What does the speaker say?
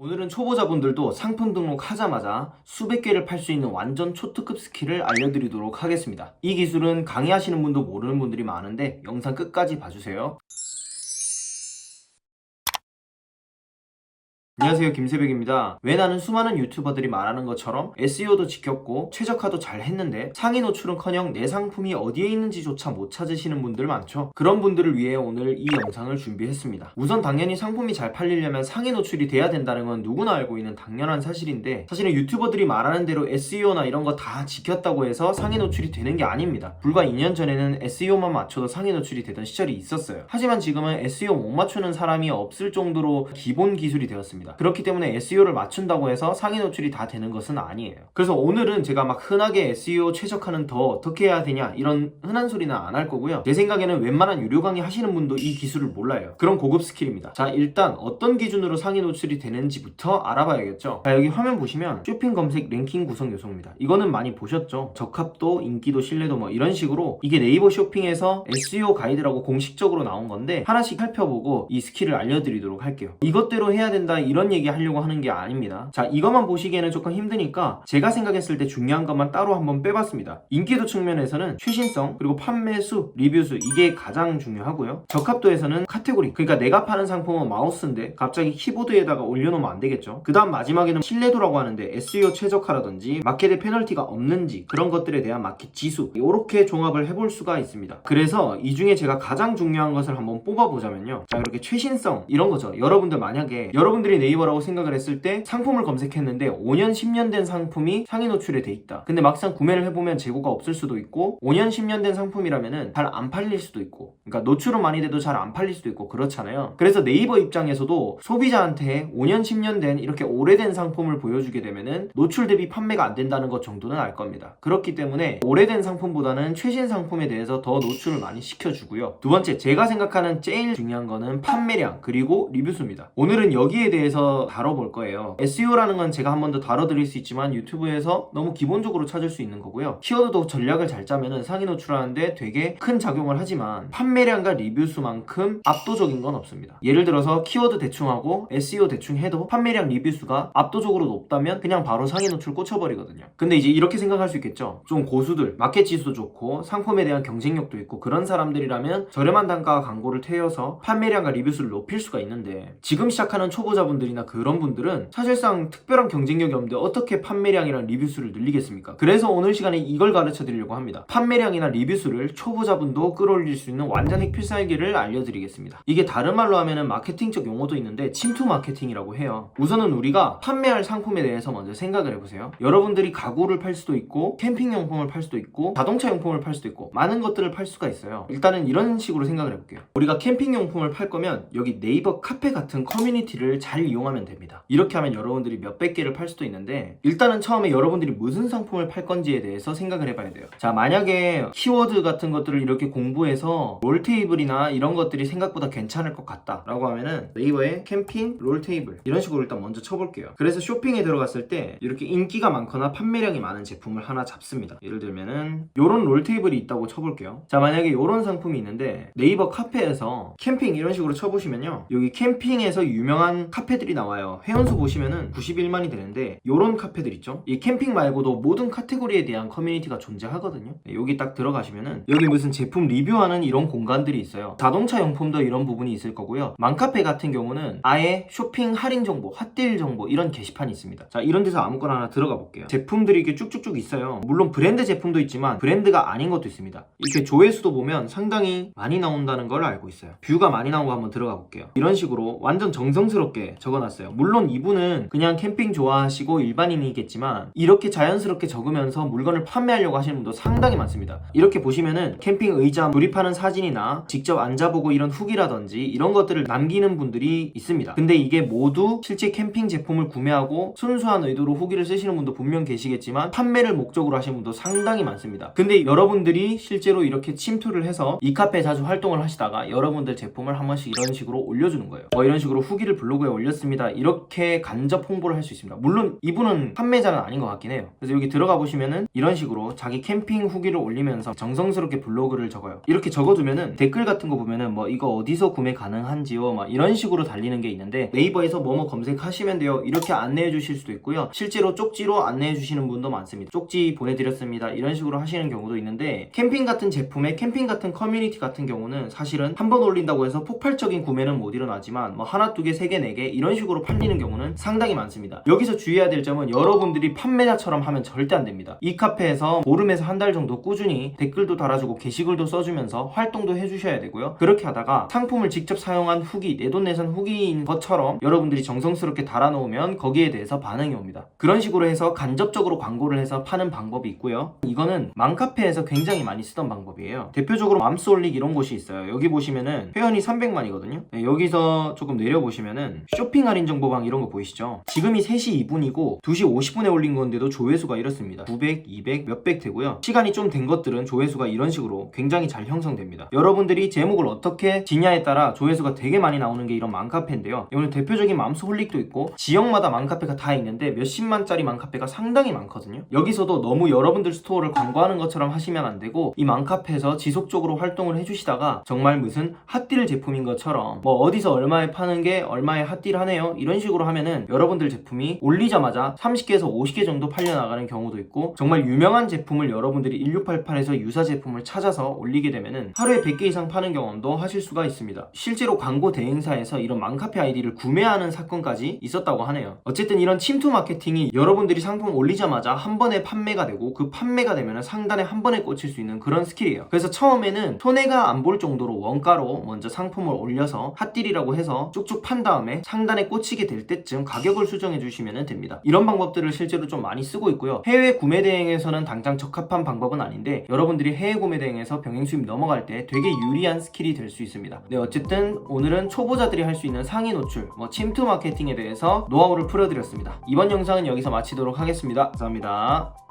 오늘은 초보자분들도 상품 등록하자마자 수백 개를 팔 수 있는 완전 초특급 스킬을 알려드리도록 하겠습니다. 이 기술은 강의하시는 분도 모르는 분들이 많은데 영상 끝까지 봐주세요. 안녕하세요, 김세백입니다. 왜 나는 수많은 유튜버들이 말하는 것처럼 SEO도 지켰고 최적화도 잘 했는데 상위 노출은커녕 내 상품이 어디에 있는지조차 못 찾으시는 분들 많죠. 그런 분들을 위해 오늘 이 영상을 준비했습니다. 우선 당연히 상품이 잘 팔리려면 상위 노출이 돼야 된다는 건 누구나 알고 있는 당연한 사실인데, 사실은 유튜버들이 말하는 대로 SEO나 이런 거 다 지켰다고 해서 상위 노출이 되는 게 아닙니다. 불과 2년 전에는 SEO만 맞춰도 상위 노출이 되던 시절이 있었어요. 하지만 지금은 SEO 못 맞추는 사람이 없을 정도로 기본 기술이 되었습니다. 그렇기 때문에 SEO를 맞춘다고 해서 상위 노출이 다 되는 것은 아니에요. 그래서 오늘은 제가 막 흔하게 SEO 최적화는 더 어떻게 해야 되냐 이런 흔한 소리는 안 할 거고요. 제 생각에는 웬만한 유료 강의 하시는 분도 이 기술을 몰라요. 그런 고급 스킬입니다. 자, 일단 어떤 기준으로 상위 노출이 되는지부터 알아봐야겠죠. 자, 여기 화면 보시면 쇼핑 검색 랭킹 구성 요소입니다. 이거는 많이 보셨죠? 적합도, 인기도, 신뢰도 뭐 이런 식으로 이게 네이버 쇼핑에서 SEO 가이드라고 공식적으로 나온 건데 하나씩 살펴보고 이 스킬을 알려드리도록 할게요. 이것대로 해야 된다 이런 얘기 하려고 하는 게 아닙니다. 자, 이것만 보시기에는 조금 힘드니까 제가 생각했을 때 중요한 것만 따로 한번 빼봤습니다. 인기도 측면에서는 최신성, 그리고 판매 수, 리뷰 수 이게 가장 중요하고요. 적합도에서는 카테고리, 그러니까 내가 파는 상품은 마우스인데 갑자기 키보드에다가 올려놓으면 안 되겠죠. 그 다음 마지막에는 신뢰도라고 하는데 SEO 최적화라든지 마켓에 페널티가 없는지 그런 것들에 대한 마켓 지수, 이렇게 종합을 해볼 수가 있습니다. 그래서 이 중에 제가 가장 중요한 것을 한번 뽑아보자면요, 자, 이렇게 최신성 이런 거죠. 여러분들 만약에 여러분들이 네이버라고 생각을 했을 때 상품을 검색했는데 5년 10년 된 상품이 상위 노출에 돼 있다. 근데 막상 구매를 해보면 재고가 없을 수도 있고 5년 10년 된 상품이라면은 잘 안 팔릴 수도 있고, 그러니까 노출은 많이 돼도 잘 안 팔릴 수도 있고 그렇잖아요. 그래서 네이버 입장에서도 소비자한테 5년 10년 된 이렇게 오래된 상품을 보여주게 되면은 노출 대비 판매가 안 된다는 것 정도는 알 겁니다. 그렇기 때문에 오래된 상품보다는 최신 상품에 대해서 더 노출을 많이 시켜주고요. 두 번째, 제가 생각하는 제일 중요한 거는 판매량 그리고 리뷰수입니다. 오늘은 여기에 대해서 다뤄볼 거예요. SEO라는 건 제가 한 번 더 다뤄드릴 수 있지만 유튜브에서 너무 기본적으로 찾을 수 있는 거고요. 키워드도 전략을 잘 짜면은 상위 노출하는데 되게 큰 작용을 하지만 판매량과 리뷰수만큼 압도적인 건 없습니다. 예를 들어서 키워드 대충 하고 SEO 대충 해도 판매량 리뷰수가 압도적으로 높다면 그냥 바로 상위 노출 꽂혀버리거든요. 근데 이제 이렇게 생각할 수 있겠죠. 좀 고수들, 마켓 지수도 좋고 상품에 대한 경쟁력도 있고 그런 사람들이라면 저렴한 단가 광고를 태워서 판매량과 리뷰수를 높일 수가 있는데, 지금 시작하는 초보자분들이나 그런 분들은 사실상 특별한 경쟁력이 없는데 어떻게 판매량이랑 리뷰수를 늘리겠습니까? 그래서 오늘 시간에 이걸 가르쳐 드리려고 합니다. 판매량이나 리뷰수를 초보자분도 끌어올릴 수 있는 완전 핵필살기를 알려드리겠습니다. 이게 다른 말로 하면은 마케팅적 용어도 있는데 침투 마케팅이라고 해요. 우선은 우리가 판매할 상품에 대해서 먼저 생각을 해보세요. 여러분들이 가구를 팔 수도 있고 캠핑용품을 팔 수도 있고 자동차 용품을 팔 수도 있고 많은 것들을 팔 수가 있어요. 일단은 이런 식으로 생각을 해볼게요. 우리가 캠핑용품을 팔 거면 여기 네이버 카페 같은 커뮤니티를 잘 이용하면 됩니다. 이렇게 하면 여러분들이 몇백 개를 팔 수도 있는데, 일단은 처음에 여러분들이 무슨 상품을 팔 건지에 대해서 생각을 해봐야 돼요. 자, 만약에 키워드 같은 것들을 이렇게 공부해서 롤테이블이나 이런 것들이 생각보다 괜찮을 것 같다 라고 하면은 네이버에 캠핑 롤테이블 이런 식으로 일단 먼저 쳐볼게요. 그래서 쇼핑에 들어갔을 때 이렇게 인기가 많거나 판매량이 많은 제품을 하나 잡습니다. 예를 들면은 요런 롤테이블이 있다고 쳐볼게요. 자, 만약에 요런 상품이 있는데 네이버 카페에서 캠핑 이런 식으로 쳐보시면요, 여기 캠핑에서 유명한 카페들이 나와요. 회원수 보시면은 91만이 되는데 요런 카페들 있죠? 이 캠핑 말고도 모든 카테고리에 대한 커뮤니티가 존재하거든요. 여기 딱 들어가시면은 여기 무슨 제품 리뷰하는 이런 공간들이 있어요. 자동차 용품도 이런 부분이 있을 거고요. 맘카페 같은 경우는 아예 쇼핑 할인 정보, 핫딜 정보 이런 게시판이 있습니다. 자, 이런 데서 아무거나 하나 들어가 볼게요. 제품들이 이렇게 쭉쭉쭉 있어요. 물론 브랜드 제품도 있지만 브랜드가 아닌 것도 있습니다. 이렇게 조회수도 보면 상당히 많이 나온다는 걸 알고 있어요. 뷰가 많이 나온 거 한번 들어가 볼게요. 이런 식으로 완전 정성스럽게 적어놨어요. 물론 이분은 그냥 캠핑 좋아하시고 일반인이겠지만 이렇게 자연스럽게 적으면서 물건을 판매하려고 하시는 분도 상당히 많습니다. 이렇게 보시면은 캠핑 의자 조립하는 사진이나 직접 앉아보고 이런 후기라든지 이런 것들을 남기는 분들이 있습니다. 근데 이게 모두 실제 캠핑 제품을 구매하고 순수한 의도로 후기를 쓰시는 분도 분명 계시겠지만 판매를 목적으로 하시는 분도 상당히 많습니다. 근데 여러분들이 실제로 이렇게 침투를 해서 이 카페에 자주 활동을 하시다가 여러분들 제품을 한 번씩 이런 식으로 올려주는 거예요. 이런 식으로 후기를 블로그에 올렸을 보내드렸습니다 이렇게 간접 홍보를 할 수 있습니다. 물론 이분은 판매자는 아닌 것 같긴 해요. 그래서 여기 들어가 보시면은 이런 식으로 자기 캠핑 후기를 올리면서 정성스럽게 블로그를 적어요. 이렇게 적어두면은 댓글 같은 거 보면은 뭐 이거 어디서 구매 가능한지요 막 이런 식으로 달리는 게 있는데, 네이버에서 뭐뭐 검색하시면 돼요 이렇게 안내해 주실 수도 있고요, 실제로 쪽지로 안내해 주시는 분도 많습니다. 쪽지 보내드렸습니다 이런 식으로 하시는 경우도 있는데, 캠핑 같은 제품에 캠핑 같은 커뮤니티 같은 경우는 사실은 한 번 올린다고 해서 폭발적인 구매는 못 일어나지만 뭐 하나, 두 개, 세 개, 네 개 이런 식으로 팔리는 경우는 상당히 많습니다. 여기서 주의해야 될 점은 여러분들이 판매자처럼 하면 절대 안 됩니다. 이 카페에서 보름에서 한 달 정도 꾸준히 댓글도 달아주고 게시글도 써주면서 활동도 해주셔야 되고요. 그렇게 하다가 상품을 직접 사용한 후기, 내돈내산 후기인 것처럼 여러분들이 정성스럽게 달아놓으면 거기에 대해서 반응이 옵니다. 그런 식으로 해서 간접적으로 광고를 해서 파는 방법이 있고요. 이거는 맘카페에서 굉장히 많이 쓰던 방법이에요. 대표적으로 맘스올릭 이런 곳이 있어요. 여기 보시면은 회원이 300만이거든요. 네, 여기서 조금 내려보시면은 쇼핑 할인 정보방 이런 거 보이시죠? 지금이 3시 2분이고 2시 50분에 올린 건데도 조회수가 이렇습니다. 900, 200, 몇백 되고요. 시간이 좀 된 것들은 조회수가 이런 식으로 굉장히 잘 형성됩니다. 여러분들이 제목을 어떻게 지냐에 따라 조회수가 되게 많이 나오는 게 이런 맘카페인데요. 오늘 대표적인 맘스홀릭도 있고 지역마다 맘카페가 다 있는데 몇십만짜리 맘카페가 상당히 많거든요. 여기서도 너무 여러분들 스토어를 광고하는 것처럼 하시면 안 되고, 이 맘카페에서 지속적으로 활동을 해주시다가 정말 무슨 핫딜 제품인 것처럼 뭐 어디서 얼마에 파는 게 얼마에 핫딜 하네요 이런 식으로 하면은 여러분들 제품이 올리자마자 30개에서 50개 정도 팔려나가는 경우도 있고, 정말 유명한 제품을 여러분들이 1688에서 유사 제품을 찾아서 올리게 되면은 하루에 100개 이상 파는 경험도 하실 수가 있습니다. 실제로 광고 대행사에서 이런 맘카페 아이디를 구매하는 사건까지 있었다고 하네요. 어쨌든 이런 침투 마케팅이 여러분들이 상품 올리자마자 한 번에 판매가 되고, 그 판매가 되면은 상단에 한 번에 꽂힐 수 있는 그런 스킬이에요. 그래서 처음에는 손해가 안 볼 정도로 원가로 먼저 상품을 올려서 핫딜이라고 해서 쭉쭉 판 다음에 상단에 꽂히게 될 때쯤 가격을 수정해 주시면 됩니다. 이런 방법들을 실제로 좀 많이 쓰고 있고요. 해외 구매 대행에서는 당장 적합한 방법은 아닌데, 여러분들이 해외 구매 대행에서 병행 수입 넘어갈 때 되게 유리한 스킬이 될 수 있습니다. 네, 어쨌든 오늘은 초보자들이 할 수 있는 상위 노출, 침투 마케팅에 대해서 노하우를 풀어드렸습니다. 이번 영상은 여기서 마치도록 하겠습니다. 감사합니다.